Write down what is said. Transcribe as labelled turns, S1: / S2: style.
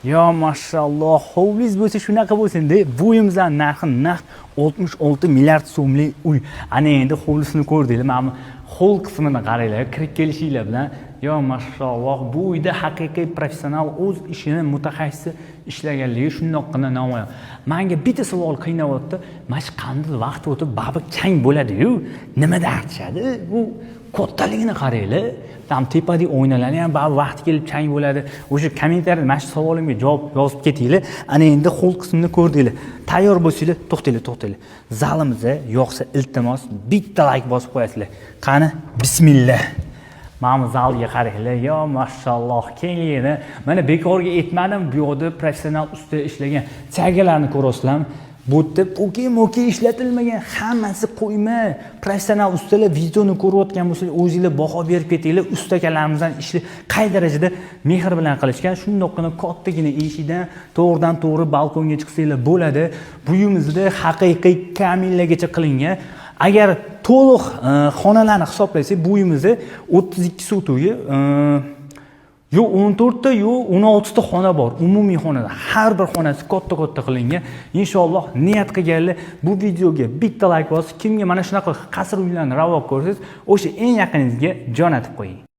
S1: Yo mashalloh, hovliz bo'lsa shunaqa bo'lsin-da. Bu uyimizning narxi naq 66 milliard so'mlik uy. Ana endi hovlisini ko'rdinglar. Mana hol qismini qaranglar, kirib kelishinglar bilan. Yo mashalloh, bu uyda haqiqiy professional o'z ishini mutaxassisi ishlaganligi shundoqqina namoyon. Menga bitta savol qiynayapti. Mana shu qanday vaqt o'tib baribir chang bo'ladi-yu, nimada artishadi? Bu kattaligini qaranglar. Tam tepadagi o'ynalarni ham baribir vaqti kelib chang bo'ladi. O'sha kommentariyada mana shu savolimga javob yozib ketinglar. Ana endi hol qismini ko'rdinglar. Tayyor bo'lsanglar, to'xtanglar. Zalimizga yoqsa iltimos bitta like bosib qo'yasizlar. Qani, bismillah. Mana zalga qaranglar. Yo mashalloh, kengligini mana bekorga aytmadim. Bu yerda professional usta ishlagan chagalarni ko'rasizlar. Bu yerda poke ishlatilmagan, hammasi qo'yma. Professional ustalar videoni ko'rayotgan bo'lsangiz, o'zingizlar baho berib ketinglar. Ustakalarimizdan ishni qay darajada mehr bilan qilishgan. Shundoqqina kattagina eshikdan to'g'ridan-to'g'ri balkonga chiqsanglar bo'ladi. Bu uyimizda haqiqiy kamillagacha qilingan. Agar to'liq xonalarni hisoblasak, bu uyimizda 32 sotugi yo 14 ta yo 16 ta xona bor. Umumiy xonada har bir xonasi katta qilingan. Inshaalloh niyat qilganlar bu videoga bitta like bosib, kimga mana shunaqa qasr uylarni ravo ko'rsangiz, o'sha eng yaqiningizga jo'natib qo'ying.